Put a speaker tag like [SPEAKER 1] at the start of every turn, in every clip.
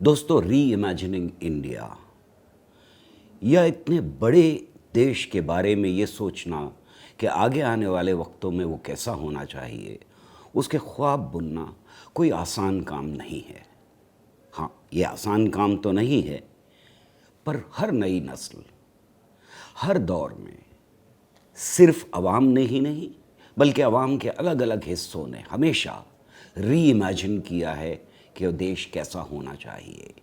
[SPEAKER 1] दोस्तों, री imagining India या इतने बड़े देश के बारे में ये सोचना कि आगे आने वाले वक्तों में वो कैसा होना चाहिए, उसके ख्वाब बुनना कोई आसान काम नहीं है। हाँ, ये आसान काम तो नहीं है, पर हर नई नस्ल, हर दौर में सिर्फ अवाम ने ही नहीं बल्कि अवाम के अलग अलग हिस्सों ने हमेशा री इमेजिन किया है कि देश कैसा होना चाहिए,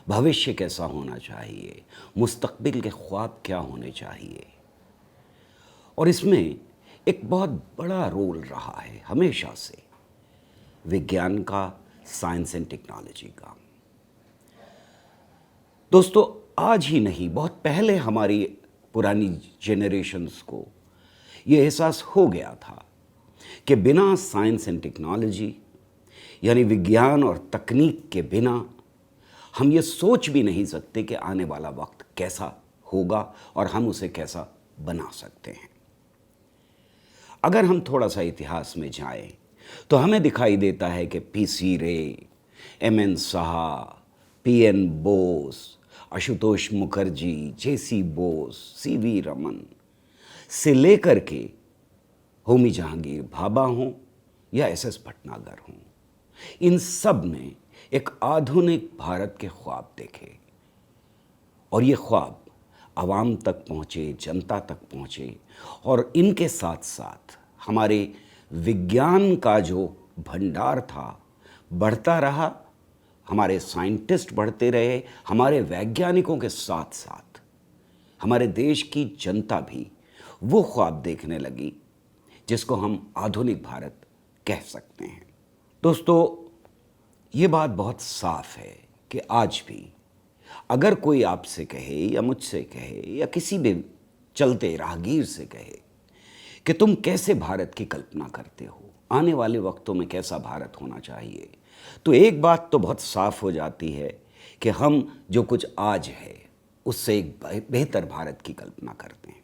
[SPEAKER 1] भविष्य कैसा होना चाहिए, मुस्तकबिल के ख्वाब क्या होने चाहिए। और इसमें एक बहुत बड़ा रोल रहा है हमेशा से विज्ञान का, साइंस एंड टेक्नोलॉजी का। दोस्तों, आज ही नहीं, बहुत पहले हमारी पुरानी जेनरेशन्स को ये एहसास हो गया था कि बिना साइंस एंड टेक्नोलॉजी यानी विज्ञान और तकनीक के बिना हम ये सोच भी नहीं सकते कि आने वाला वक्त कैसा होगा और हम उसे कैसा बना सकते हैं। अगर हम थोड़ा सा इतिहास में जाएं तो हमें दिखाई देता है कि पीसी रे, एमएन साहा, पीएन बोस, आशुतोष मुखर्जी, जेसी बोस, सीवी रमन से लेकर के होमी जहांगीर भाभा हों या एसएस भटनागर हों, इन सब ने एक आधुनिक भारत के ख्वाब देखे और ये ख्वाब आवाम तक पहुँचे, जनता तक पहुँचे। और इनके साथ साथ हमारे विज्ञान का जो भंडार था बढ़ता रहा, हमारे साइंटिस्ट बढ़ते रहे, हमारे वैज्ञानिकों के साथ साथ हमारे देश की जनता भी वो ख्वाब देखने लगी जिसको हम आधुनिक भारत कह सकते हैं। दोस्तों, ये बात बहुत साफ है कि आज भी अगर कोई आपसे कहे या मुझसे कहे या किसी भी चलते राहगीर से कहे कि तुम कैसे भारत की कल्पना करते हो, आने वाले वक्तों में कैसा भारत होना चाहिए, तो एक बात तो बहुत साफ हो जाती है कि हम जो कुछ आज है उससे एक बेहतर भारत की कल्पना करते हैं।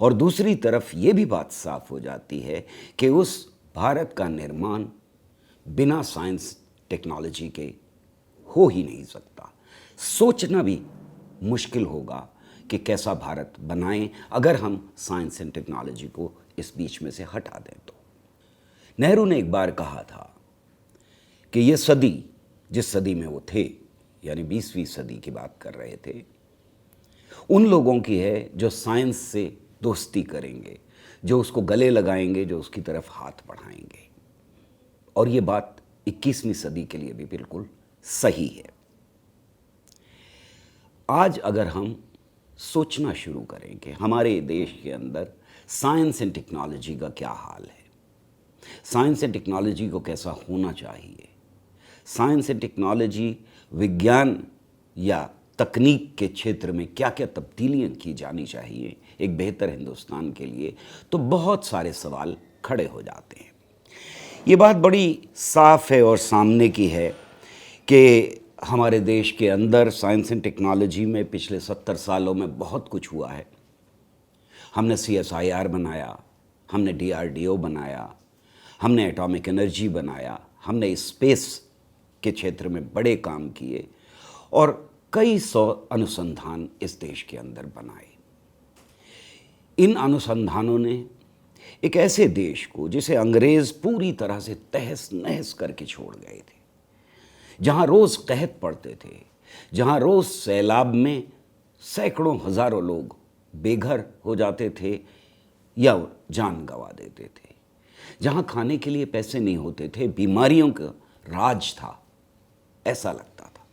[SPEAKER 1] और दूसरी तरफ ये भी बात साफ हो जाती है कि उस भारत का निर्माण बिना साइंस टेक्नोलॉजी के हो ही नहीं सकता। सोचना भी मुश्किल होगा कि कैसा भारत बनाएं अगर हम साइंस एंड टेक्नोलॉजी को इस बीच में से हटा दें तो। नेहरू ने एक बार कहा था कि ये सदी, जिस सदी में वो थे यानी 20वीं सदी की बात कर रहे थे, उन लोगों की है जो साइंस से दोस्ती करेंगे, जो उसको गले लगाएंगे, जो उसकी तरफ हाथ बढ़ाएंगे। और ये बात 21वीं सदी के लिए भी बिल्कुल सही है। आज अगर हम सोचना शुरू करें कि हमारे देश के अंदर साइंस एंड टेक्नोलॉजी का क्या हाल है, साइंस एंड टेक्नोलॉजी को कैसा होना चाहिए, साइंस एंड टेक्नोलॉजी, विज्ञान या तकनीक के क्षेत्र में क्या क्या तब्दीलियां की जानी चाहिए एक बेहतर हिंदुस्तान के लिए, तो बहुत सारे सवाल खड़े हो जाते हैं। ये बात बड़ी साफ है और सामने की है कि हमारे देश के अंदर साइंस एंड टेक्नोलॉजी में पिछले 70 सालों में बहुत कुछ हुआ है। हमने CSIR बनाया, हमने DRDO बनाया, हमने एटॉमिक एनर्जी बनाया, हमने स्पेस के क्षेत्र में बड़े काम किए और कई 100 अनुसंधान इस देश के अंदर बनाए। इन अनुसंधानों ने एक ऐसे देश को, जिसे अंग्रेज़ पूरी तरह से तहस नहस करके छोड़ गए थे, जहाँ रोज़ कहत पड़ते थे, जहाँ रोज़ सैलाब में सैकड़ों हज़ारों लोग बेघर हो जाते थे या जान गंवा देते थे, जहाँ खाने के लिए पैसे नहीं होते थे, बीमारियों का राज था, ऐसा लगता था।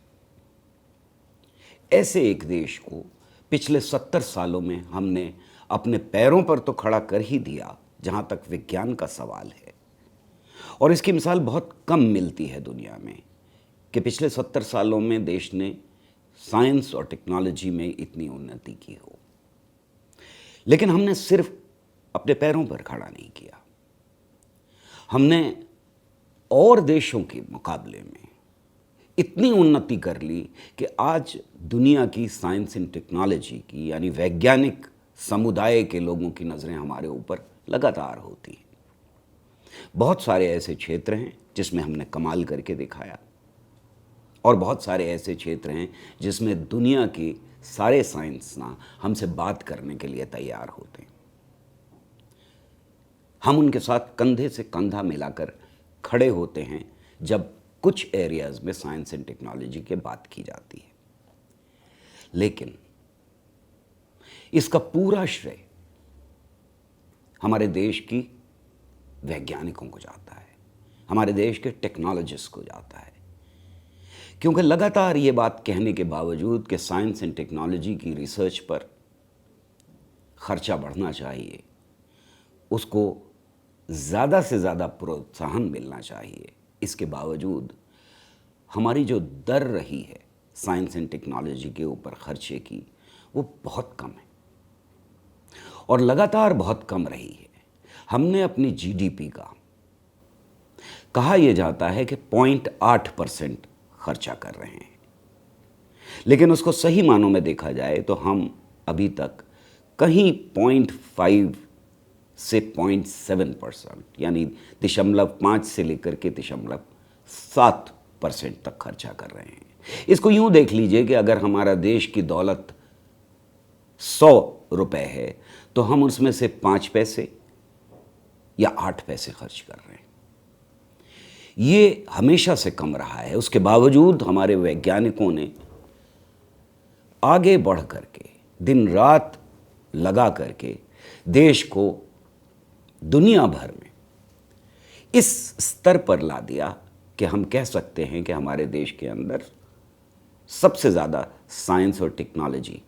[SPEAKER 1] ऐसे एक देश को पिछले 70 सालों में हमने अपने पैरों पर तो खड़ा कर ही दिया जहाँ तक विज्ञान का सवाल है। और इसकी मिसाल बहुत कम मिलती है दुनिया में कि पिछले 70 सालों में देश ने साइंस और टेक्नोलॉजी में इतनी उन्नति की हो। लेकिन हमने सिर्फ अपने पैरों पर खड़ा नहीं किया, हमने और देशों के मुकाबले में इतनी उन्नति कर ली कि आज दुनिया की साइंस एंड टेक्नोलॉजी की यानी वैज्ञानिक समुदाय के लोगों की नज़रें हमारे ऊपर लगातार होती हैं। बहुत सारे ऐसे क्षेत्र हैं जिसमें हमने कमाल करके दिखाया। और बहुत सारे ऐसे क्षेत्र हैं जिसमें दुनिया के सारे साइंसदान हमसे बात करने के लिए तैयार होते हैं। हम उनके साथ कंधे से कंधा मिलाकर खड़े होते हैं जब कुछ एरियाज में साइंस एंड टेक्नोलॉजी की बात की जाती है। लेकिन इसका पूरा श्रेय हमारे देश की वैज्ञानिकों को जाता है, हमारे देश के टेक्नोलॉजिस्ट को जाता है, क्योंकि लगातार ये बात कहने के बावजूद कि साइंस एंड टेक्नोलॉजी की रिसर्च पर खर्चा बढ़ना चाहिए, उसको ज़्यादा से ज़्यादा प्रोत्साहन मिलना चाहिए, इसके बावजूद हमारी जो दर रही है साइंस एंड टेक्नोलॉजी के ऊपर खर्चे की, वो बहुत कम है और लगातार बहुत कम रही है। हमने अपनी जीडीपी का कहा यह जाता है कि 0.8% खर्चा कर रहे हैं, लेकिन उसको सही मानों में देखा जाए तो हम अभी तक कहीं 0.5 से 0.7% यानी 0.5 से लेकर के 0.7% तक खर्चा कर रहे हैं। इसको यूं देख लीजिए कि अगर हमारा देश की दौलत 100 रुपए है तो हम उसमें से 5 पैसे या 8 पैसे खर्च कर रहे हैं। ये हमेशा से कम रहा है। उसके बावजूद हमारे वैज्ञानिकों ने आगे बढ़ करके दिन रात लगा करके देश को दुनिया भर में इस स्तर पर ला दिया कि हम कह सकते हैं कि हमारे देश के अंदर सबसे ज़्यादा साइंस और टेक्नोलॉजी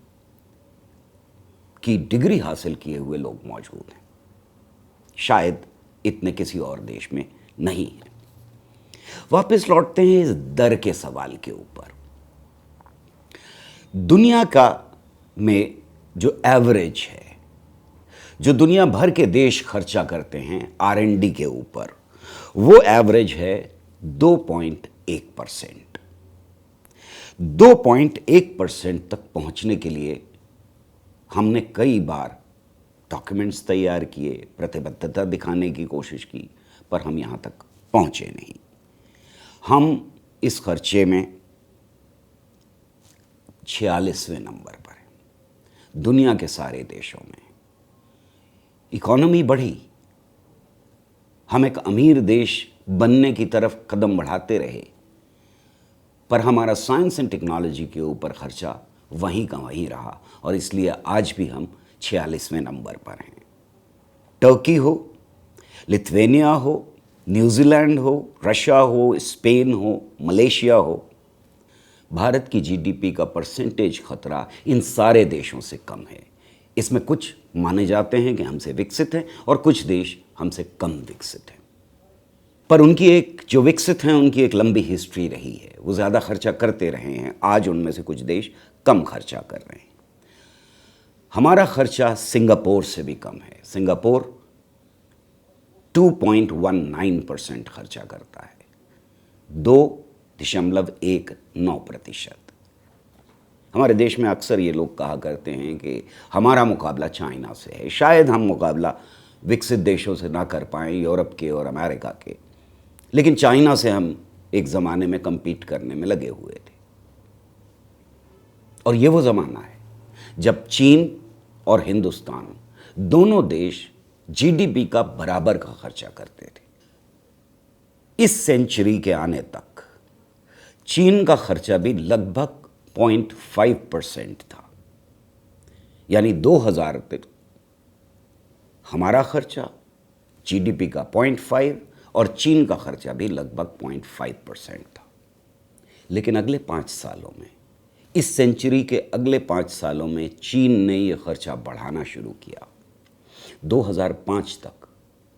[SPEAKER 1] की डिग्री हासिल किए हुए लोग मौजूद हैं। शायद इतने किसी और देश में नहीं है। वापस लौटते हैं इस दर के सवाल के ऊपर। दुनिया का में जो एवरेज है, जो दुनिया भर के देश खर्चा करते हैं R&D के ऊपर, वो एवरेज है 2.1%। 2.1% तक पहुंचने के लिए हमने कई बार डॉक्यूमेंट्स तैयार किए, प्रतिबद्धता दिखाने की कोशिश की, पर हम यहाँ तक पहुँचे नहीं। हम इस खर्चे में 46वें नंबर पर हैं दुनिया के सारे देशों में। इकोनॉमी बढ़ी, हम एक अमीर देश बनने की तरफ कदम बढ़ाते रहे, पर हमारा साइंस एंड टेक्नोलॉजी के ऊपर खर्चा वहीं का वहीं रहा और इसलिए आज भी हम 46वें नंबर पर हैं। टर्की हो, लिथुआनिया हो, न्यूजीलैंड हो, रशिया हो, स्पेन हो, मलेशिया हो, भारत की जीडीपी का परसेंटेज खतरा इन सारे देशों से कम है। इसमें कुछ माने जाते हैं कि हमसे विकसित हैं और कुछ देश हमसे कम विकसित हैं, पर उनकी एक जो विकसित हैं उनकी एक लंबी हिस्ट्री रही है, वो ज़्यादा खर्चा करते रहे हैं। आज उनमें से कुछ देश कम खर्चा कर रहे हैं। हमारा खर्चा सिंगापुर से भी कम है। सिंगापुर 2.19% खर्चा करता है, 2.19%। हमारे देश में अक्सर ये लोग कहा करते हैं कि हमारा मुकाबला चाइना से है। शायद हम मुकाबला विकसित देशों से ना कर पाएँ, यूरोप के और अमेरिका के, लेकिन चाइना से हम एक ज़माने में compete करने में लगे हुए थे। और ये वो ज़माना है जब चीन और हिंदुस्तान दोनों देश जीडीपी का बराबर का खर्चा करते थे। इस सेंचुरी के आने तक चीन का खर्चा भी लगभग 0.5% था, यानी 2000 तक हमारा खर्चा जीडीपी का 0.5 और चीन का खर्चा भी लगभग 0.5% था। लेकिन अगले 5 सालों में, इस सेंचुरी के अगले 5 सालों में चीन ने यह खर्चा बढ़ाना शुरू किया। 2005 तक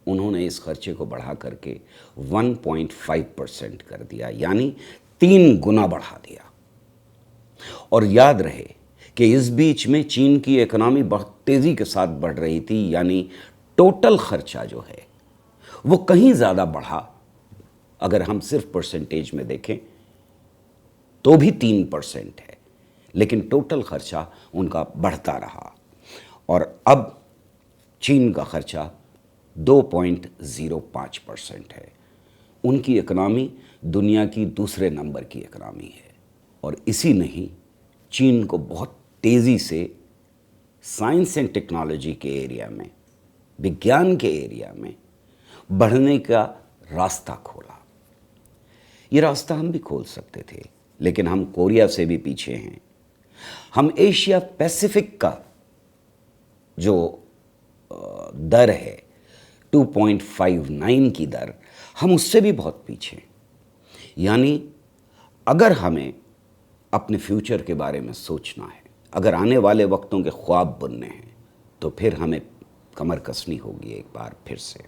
[SPEAKER 1] उन्होंने इस खर्चे को बढ़ा करके 1.5% कर दिया, यानी 3 गुना बढ़ा दिया। और याद रहे कि इस बीच में चीन की इकोनॉमी बहुत तेज़ी के साथ बढ़ रही थी, यानी टोटल खर्चा जो है वो कहीं ज़्यादा बढ़ा। अगर हम सिर्फ परसेंटेज में देखें तो भी 3% है, लेकिन टोटल खर्चा उनका बढ़ता रहा और अब चीन का खर्चा 2.05% है। उनकी इकनॉमी दुनिया की दूसरे नंबर की इकनॉमी है। और इसी नहीं, चीन को बहुत तेज़ी से साइंस एंड टेक्नोलॉजी के एरिया में, विज्ञान के एरिया में बढ़ने का रास्ता खोला। ये रास्ता हम भी खोल सकते थे, लेकिन हम कोरिया से भी पीछे हैं। हम एशिया पैसिफिक का जो दर है 2.59 की दर, हम उससे भी बहुत पीछे हैं। यानी अगर हमें अपने फ्यूचर के बारे में सोचना है, अगर आने वाले वक्तों के ख्वाब बुनने हैं, तो फिर हमें कमर कसनी होगी एक बार फिर से।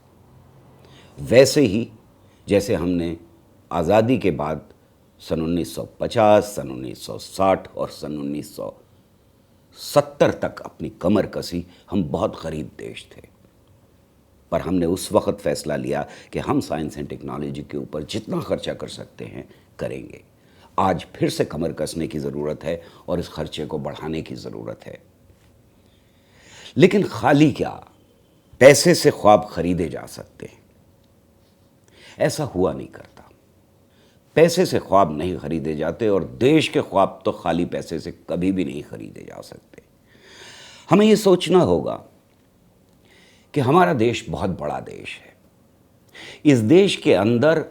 [SPEAKER 1] वैसे ही जैसे हमने आज़ादी के बाद सन 1950, सन 1960 और सन 1970 तक अपनी कमर कसी। हम बहुत गरीब देश थे, पर हमने उस वक्त फ़ैसला लिया कि हम साइंस एंड टेक्नोलॉजी के ऊपर जितना खर्चा कर सकते हैं करेंगे। आज फिर से कमर कसने की ज़रूरत है और इस खर्चे को बढ़ाने की ज़रूरत है। लेकिन खाली क्या पैसे से ख्वाब खरीदे जा सकते हैं? ऐसा हुआ नहीं करता। पैसे से ख्वाब नहीं खरीदे जाते, और देश के ख्वाब तो खाली पैसे से कभी भी नहीं खरीदे जा सकते। हमें ये सोचना होगा कि हमारा देश बहुत बड़ा देश है। इस देश के अंदर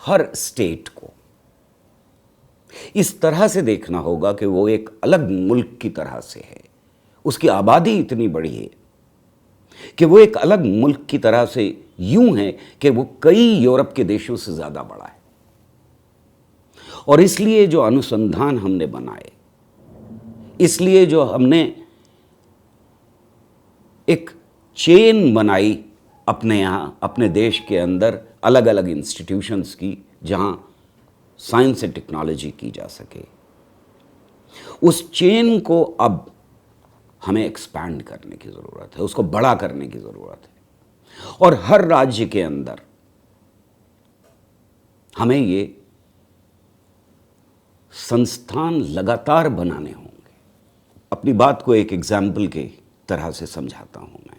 [SPEAKER 1] हर स्टेट को इस तरह से देखना होगा कि वो एक अलग मुल्क की तरह से है। उसकी आबादी इतनी बड़ी है कि वो एक अलग मुल्क की तरह से यूं है कि वो कई यूरोप के देशों से ज़्यादा बड़ा है। और इसलिए जो अनुसंधान हमने बनाए, इसलिए जो हमने एक चेन बनाई अपने यहाँ, अपने देश के अंदर अलग अलग इंस्टीट्यूशंस की, जहाँ साइंस एंड टेक्नोलॉजी की जा सके, उस चेन को अब हमें एक्सपैंड करने की ज़रूरत है, उसको बड़ा करने की ज़रूरत है। और हर राज्य के अंदर हमें ये संस्थान लगातार बनाने होंगे। अपनी बात को एक एग्जाम्पल के तरह से समझाता हूँ मैं।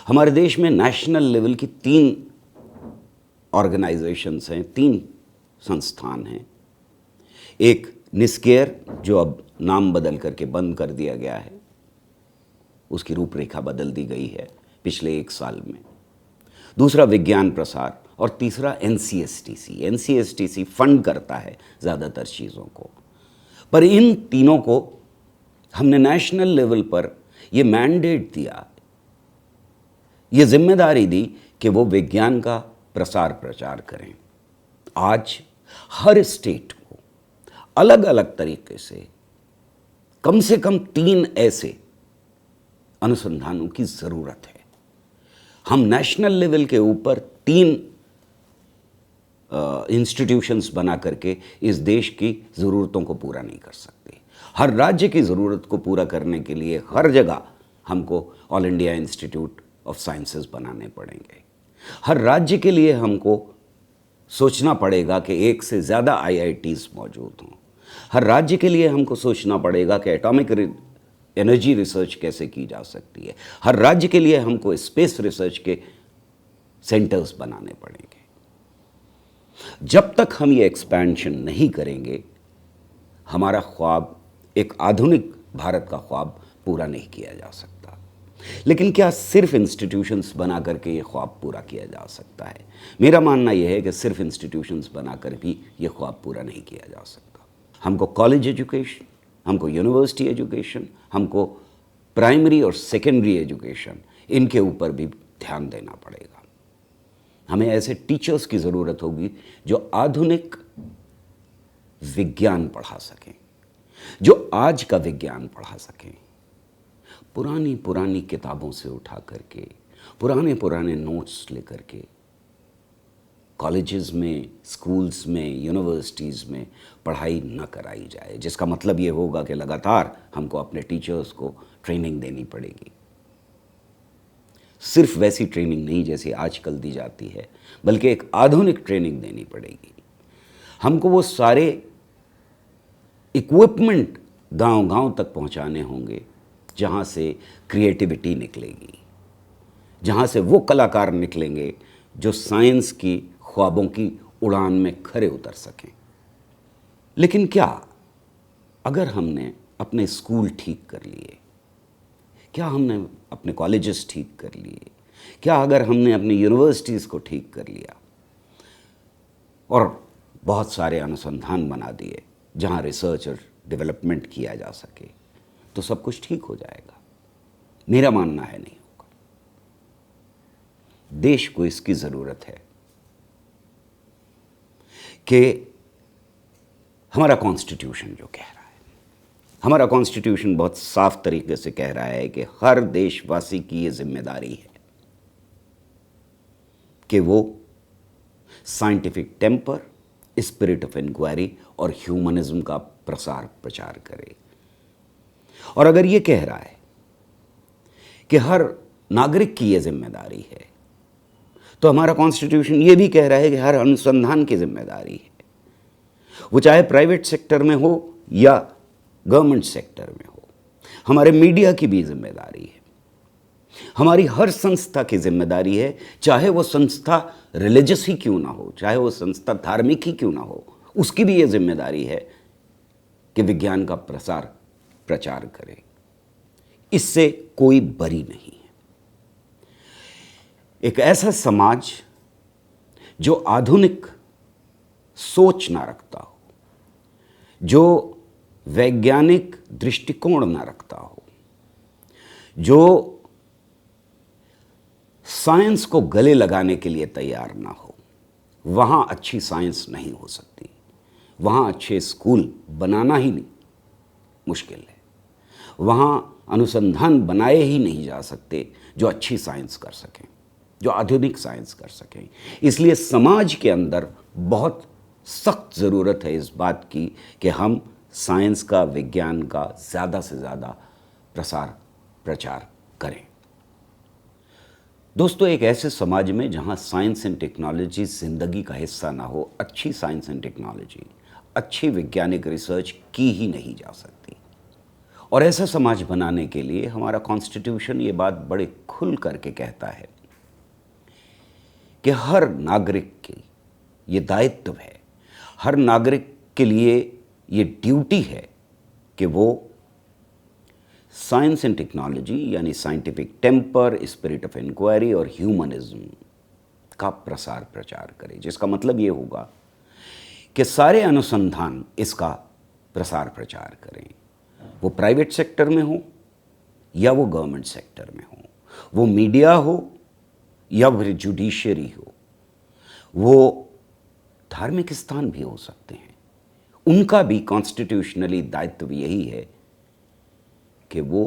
[SPEAKER 1] हमारे देश में नेशनल लेवल की 3 ऑर्गेनाइजेशंस हैं, 3 संस्थान हैं। एक निस्केयर, जो अब नाम बदल करके बंद कर दिया गया है, उसकी रूपरेखा बदल दी गई है पिछले 1 साल में। दूसरा विज्ञान प्रसार, और तीसरा NCSTC। NCSTC फंड करता है ज़्यादातर चीज़ों को, पर इन तीनों को हमने नेशनल लेवल पर ये मैंडेट दिया, ये जिम्मेदारी दी कि वो विज्ञान का प्रसार प्रचार करें। आज हर स्टेट को अलग अलग तरीके से कम 3 ऐसे अनुसंधानों की ज़रूरत है। हम नेशनल लेवल के ऊपर 3 इंस्टीट्यूशंस बना करके इस देश की ज़रूरतों को पूरा नहीं कर सकते। हर राज्य की ज़रूरत को पूरा करने के लिए हर जगह हमको all India institute of sciences बनाने पड़ेंगे। हर राज्य के लिए हमको सोचना पड़ेगा कि 1 से ज़्यादा IITs मौजूद हों। हर राज्य के लिए हमको सोचना पड़ेगा कि एटॉमिक एनर्जी रिसर्च कैसे की जा सकती है। हर राज्य के लिए हमको स्पेस रिसर्च के सेंटर्स बनाने पड़ेंगे। जब तक हम ये एक्सपेंशन नहीं करेंगे, हमारा ख्वाब, एक आधुनिक भारत का ख्वाब पूरा नहीं किया जा सकता। लेकिन क्या सिर्फ इंस्टीट्यूशंस बना करके ये ख्वाब पूरा किया जा सकता है? मेरा मानना यह है कि सिर्फ इंस्टीट्यूशंस बना कर भी ये ख्वाब पूरा नहीं किया जा सकता। हमको कॉलेज एजुकेशन, हमको यूनिवर्सिटी एजुकेशन, हमको प्राइमरी और सेकेंडरी एजुकेशन, इनके ऊपर भी ध्यान देना पड़ेगा। हमें ऐसे टीचर्स की ज़रूरत होगी जो आधुनिक विज्ञान पढ़ा सकें, जो आज का विज्ञान पढ़ा सकें। पुरानी किताबों से उठा करके, पुराने नोट्स लेकर के कॉलेजेस में, स्कूल्स में, यूनिवर्सिटीज़ में पढ़ाई न कराई जाए, जिसका मतलब ये होगा कि लगातार हमको अपने टीचर्स को ट्रेनिंग देनी पड़ेगी। सिर्फ वैसी ट्रेनिंग नहीं जैसी आजकल दी जाती है, बल्कि एक आधुनिक ट्रेनिंग देनी पड़ेगी। हमको वो सारे इक्विपमेंट गांव-गांव तक पहुंचाने होंगे जहां से क्रिएटिविटी निकलेगी, जहां से वो कलाकार निकलेंगे जो साइंस की ख्वाबों की उड़ान में खरे उतर सकें। लेकिन क्या अगर हमने अपने स्कूल ठीक कर लिए, क्या हमने अपने कॉलेजेस ठीक कर लिए, क्या अगर हमने अपनी यूनिवर्सिटीज़ को ठीक कर लिया और बहुत सारे अनुसंधान बना दिए जहाँ रिसर्च और डेवलपमेंट किया जा सके, तो सब कुछ ठीक हो जाएगा? मेरा मानना है नहीं होगा। देश को इसकी ज़रूरत है कि हमारा कॉन्स्टिट्यूशन जो कह रहा है, हमारा कॉन्स्टिट्यूशन बहुत साफ तरीके से कह रहा है कि हर देशवासी की ये जिम्मेदारी है कि वो scientific temper, spirit of inquiry और ह्यूमनिज्म का प्रसार प्रचार करे। और अगर ये कह रहा है कि हर नागरिक की ये जिम्मेदारी है, तो हमारा कॉन्स्टिट्यूशन ये भी कह रहा है कि हर अनुसंधान की जिम्मेदारी है, वो चाहे प्राइवेट सेक्टर में हो या गवर्नमेंट सेक्टर में हो। हमारे मीडिया की भी जिम्मेदारी है, हमारी हर संस्था की जिम्मेदारी है, चाहे वो संस्था रिलीजियस ही क्यों ना हो, चाहे वो संस्था धार्मिक ही क्यों ना हो, उसकी भी ये जिम्मेदारी है कि विज्ञान का प्रसार प्रचार करे। इससे कोई बरी नहीं है। एक ऐसा समाज जो आधुनिक सोच ना रखता हो, जो वैज्ञानिक दृष्टिकोण ना रखता हो, जो साइंस को गले लगाने के लिए तैयार ना हो, वहाँ अच्छी साइंस नहीं हो सकती। वहाँ अच्छे स्कूल बनाना ही नहीं मुश्किल है। वहाँ अनुसंधान बनाए ही नहीं जा सकते जो अच्छी साइंस कर सकें, जो आधुनिक साइंस कर सकें। इसलिए समाज के अंदर बहुत सख्त ज़रूरत है इस बात की कि हम साइंस का, विज्ञान का ज़्यादा से ज़्यादा प्रसार प्रचार करें। दोस्तों, एक ऐसे समाज में जहाँ साइंस एंड टेक्नोलॉजी ज़िंदगी का हिस्सा ना हो, अच्छी साइंस एंड टेक्नोलॉजी, अच्छी वैज्ञानिक रिसर्च की ही नहीं जा सकती। और ऐसा समाज बनाने के लिए हमारा कॉन्स्टिट्यूशन ये बात बड़े खुल करके कहता है कि हर नागरिक की ये दायित्व है, हर नागरिक के लिए ये ड्यूटी है कि वो साइंस एंड टेक्नोलॉजी यानी scientific temper, spirit of inquiry और ह्यूमनिज्म का प्रसार प्रचार करे। जिसका मतलब ये होगा कि सारे अनुसंधान इसका प्रसार प्रचार करें, वो प्राइवेट सेक्टर में हो या वो गवर्नमेंट सेक्टर में हो, वो मीडिया हो या फिर जुडिशरी हो, वो धार्मिक स्थान भी हो सकते हैं। उनका भी कॉन्स्टिट्यूशनली दायित्व यही है कि वो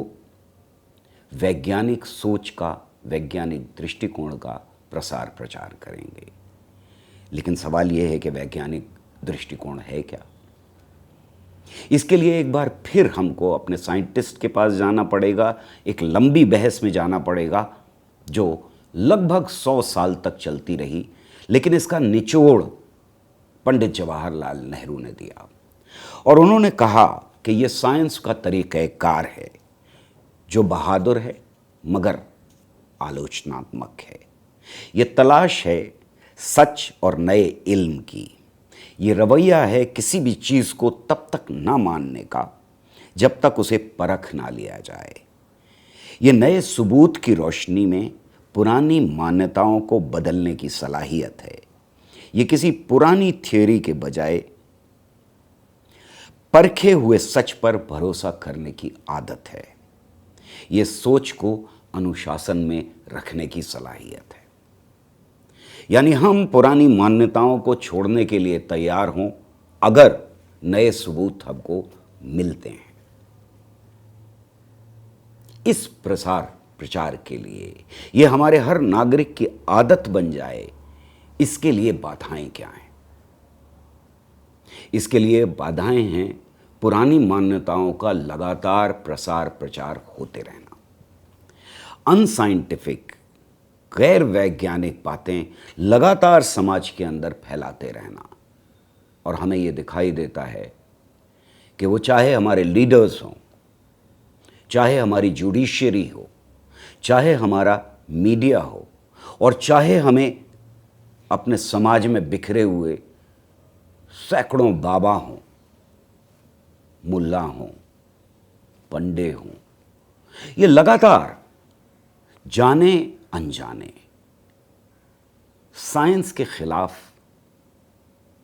[SPEAKER 1] वैज्ञानिक सोच का, वैज्ञानिक दृष्टिकोण का प्रसार प्रचार करेंगे। लेकिन सवाल ये है कि वैज्ञानिक दृष्टिकोण है क्या? इसके लिए एक बार फिर हमको अपने साइंटिस्ट के पास जाना पड़ेगा, एक लंबी बहस में जाना पड़ेगा जो लगभग 100 साल तक चलती रही, लेकिन इसका निचोड़ पंडित जवाहरलाल नेहरू ने दिया। और उन्होंने कहा कि यह साइंस का तरीक़ाकार है जो बहादुर है मगर आलोचनात्मक है। ये तलाश है सच और नए इल्म की। ये रवैया है किसी भी चीज़ को तब तक ना मानने का जब तक उसे परख ना लिया जाए। ये नए सबूत की रोशनी में पुरानी मान्यताओं को बदलने की सलाहियत है। ये किसी पुरानी थ्योरी के बजाय परखे हुए सच पर भरोसा करने की आदत है। ये सोच को अनुशासन में रखने की सलाहियत है। यानी हम पुरानी मान्यताओं को छोड़ने के लिए तैयार हों अगर नए सबूत हमको मिलते हैं। इस प्रसार प्रचार के लिए ये हमारे हर नागरिक की आदत बन जाए, इसके लिए बाधाएं क्या हैं? इसके लिए बाधाएं हैं पुरानी मान्यताओं का लगातार प्रसार प्रचार होते रहना, अनसाइंटिफिक, गैर वैज्ञानिक बातें लगातार समाज के अंदर फैलाते रहना। और हमें ये दिखाई देता है कि वो चाहे हमारे लीडर्स हों, चाहे हमारी जुडिशरी हो, चाहे हमारा मीडिया हो, और चाहे हमें अपने समाज में बिखरे हुए सैकड़ों बाबा हों, मुल्ला हों, पंडे हों, ये लगातार जाने अनजाने साइंस के खिलाफ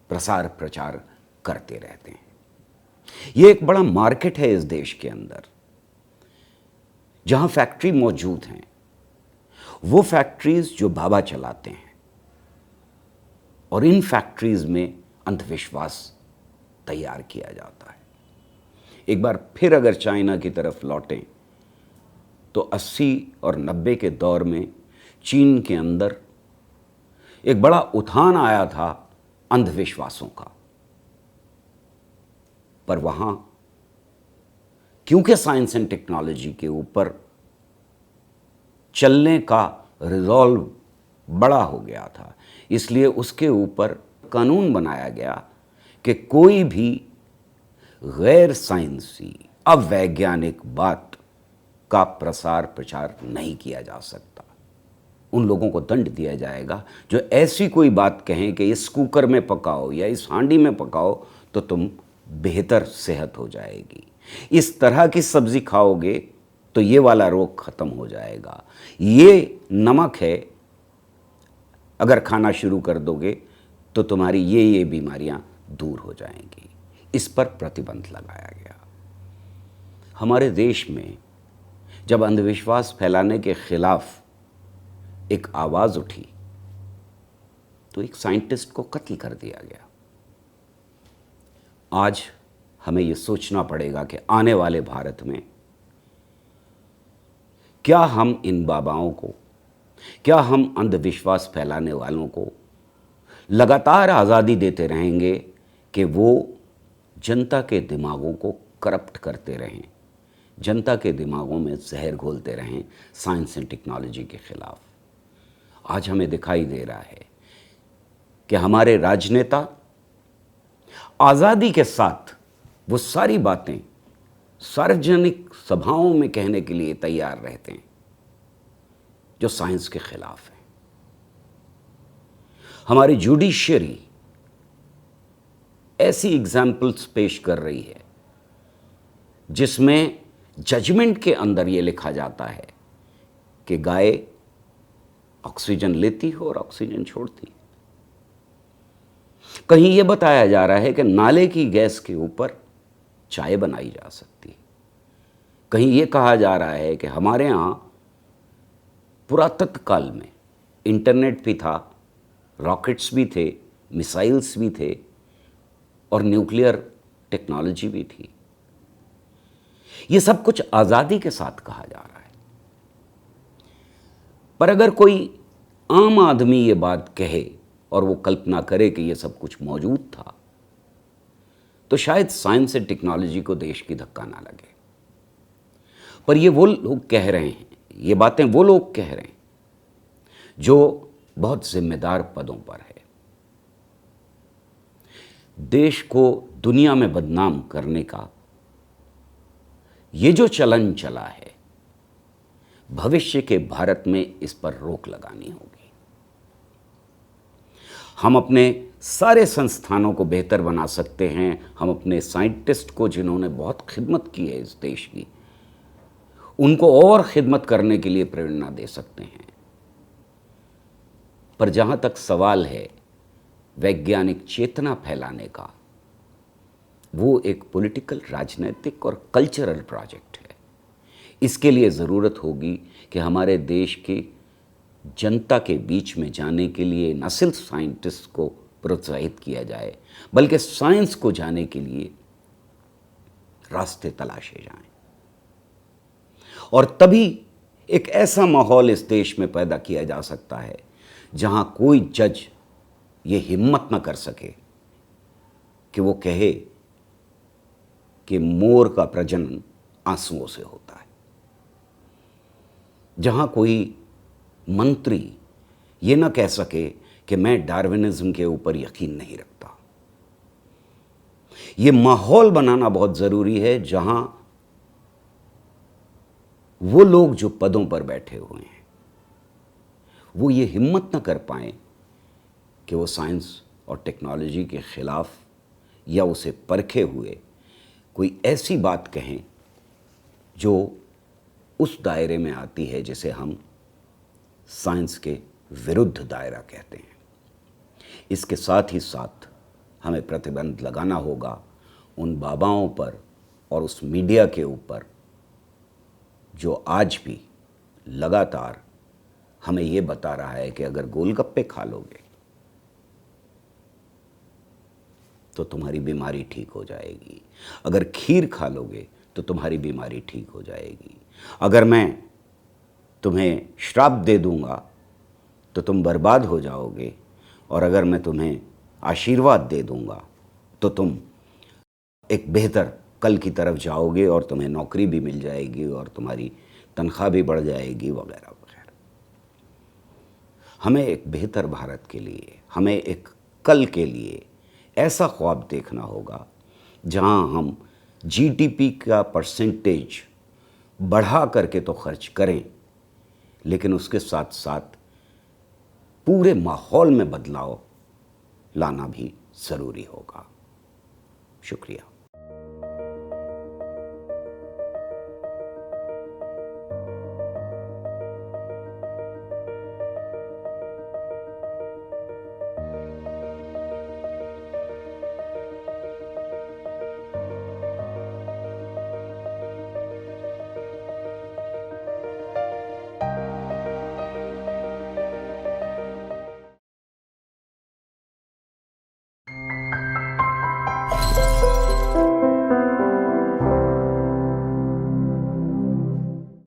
[SPEAKER 1] प्रसार प्रचार करते रहते हैं। ये एक बड़ा मार्केट है इस देश के अंदर, जहां फैक्ट्री मौजूद हैं, वो फैक्ट्रीज जो बाबा चलाते हैं, और इन फैक्ट्रीज में अंधविश्वास तैयार किया जाता है। एक बार फिर अगर चाइना की तरफ लौटें तो 80 और 90 के दौर में चीन के अंदर एक बड़ा उठान आया था अंधविश्वासों का, पर वहां क्योंकि साइंस एंड टेक्नोलॉजी के ऊपर चलने का रिजॉल्व बड़ा हो गया था, इसलिए उसके ऊपर कानून बनाया गया कि कोई भी गैर साइंसी अवैज्ञानिक बात का प्रसार प्रचार नहीं किया जा सकता। उन लोगों को दंड दिया जाएगा जो ऐसी कोई बात कहें कि इस कुकर में पकाओ या इस हांडी में पकाओ तो तुम बेहतर सेहत हो जाएगी, इस तरह की सब्जी खाओगे तो ये वाला रोग खत्म हो जाएगा, ये नमक है अगर खाना शुरू कर दोगे तो तुम्हारी ये बीमारियां दूर हो जाएंगी। इस पर प्रतिबंध लगाया गया। हमारे देश में जब अंधविश्वास फैलाने के खिलाफ एक आवाज उठी तो एक साइंटिस्ट को कत्ल कर दिया गया। आज हमें यह सोचना पड़ेगा कि आने वाले भारत में क्या हम इन बाबाओं को, क्या हम अंधविश्वास फैलाने वालों को लगातार आज़ादी देते रहेंगे कि वो जनता के दिमागों को करप्ट करते रहें, जनता के दिमागों में जहर घोलते रहें साइंस एंड टेक्नोलॉजी के खिलाफ। आज हमें दिखाई दे रहा है कि हमारे राजनेता आज़ादी के साथ वो सारी बातें सार्वजनिक सभाओं में कहने के लिए तैयार रहते हैं जो साइंस के खिलाफ है। हमारी जुडिशियरी ऐसी एग्जाम्पल्स पेश कर रही है जिसमें जजमेंट के अंदर यह लिखा जाता है कि गाय ऑक्सीजन लेती हो और ऑक्सीजन छोड़ती। कहीं यह बताया जा रहा है कि नाले की गैस के ऊपर चाय बनाई जा सकती है। कहीं यह कहा जा रहा है कि हमारे यहां पुरातत्व काल में इंटरनेट भी था, रॉकेट्स भी थे, मिसाइल्स भी थे और न्यूक्लियर टेक्नोलॉजी भी थी। यह सब कुछ आज़ादी के साथ कहा जा रहा है। पर अगर कोई आम आदमी ये बात कहे और वो कल्पना करे कि ये सब कुछ मौजूद था तो शायद साइंस एंड टेक्नोलॉजी को देश की धक्का ना लगे। पर ये वो लोग कह रहे हैं, ये बातें वो लोग कह रहे हैं जो बहुत जिम्मेदार पदों पर है। देश को दुनिया में बदनाम करने का ये जो चलन चला है, भविष्य के भारत में इस पर रोक लगानी होगी। हम अपने सारे संस्थानों को बेहतर बना सकते हैं। हम अपने साइंटिस्ट को, जिन्होंने बहुत खिदमत की है इस देश की, उनको और खिदमत करने के लिए प्रेरणा दे सकते हैं। पर जहां तक सवाल है वैज्ञानिक चेतना फैलाने का, वो एक पॉलिटिकल, राजनीतिक और कल्चरल प्रोजेक्ट है। इसके लिए ज़रूरत होगी कि हमारे देश की जनता के बीच में जाने के लिए न सिर्फ साइंटिस्ट को प्रोत्साहित किया जाए, बल्कि साइंस को जाने के लिए रास्ते तलाशे जाएं। और तभी एक ऐसा माहौल इस देश में पैदा किया जा सकता है जहां कोई जज ये हिम्मत न कर सके कि वो कहे कि मोर का प्रजनन आंसुओं से होता है, जहां कोई मंत्री ये ना कह सके कि मैं डार्विनिज्म के ऊपर यकीन नहीं रखता। ये माहौल बनाना बहुत ज़रूरी है जहां वो लोग जो पदों पर बैठे हुए हैं वो ये हिम्मत ना कर पाएं कि वो साइंस और टेक्नोलॉजी के ख़िलाफ़ या उसे परखे हुए कोई ऐसी बात कहें जो उस दायरे में आती है जिसे हम साइंस के विरुद्ध दायरा कहते हैं। इसके साथ ही साथ हमें प्रतिबंध लगाना होगा उन बाबाओं पर और उस मीडिया के ऊपर जो आज भी लगातार हमें ये बता रहा है कि अगर गोलगप्पे खा लोगे तो तुम्हारी बीमारी ठीक हो जाएगी, अगर खीर खा लोगे तो तुम्हारी बीमारी ठीक हो जाएगी, अगर मैं तुम्हें श्राप दे दूंगा तो तुम बर्बाद हो जाओगे, और अगर मैं तुम्हें आशीर्वाद दे दूंगा तो तुम एक बेहतर कल की तरफ जाओगे और तुम्हें नौकरी भी मिल जाएगी और तुम्हारी तनख्वाह भी बढ़ जाएगी वगैरह वगैरह। हमें एक बेहतर भारत के लिए, हमें एक कल के लिए ऐसा ख्वाब देखना होगा जहां हम जीडीपी का परसेंटेज बढ़ा करके तो खर्च करें, लेकिन उसके साथ साथ पूरे माहौल में बदलाव लाना भी ज़रूरी होगा। शुक्रिया।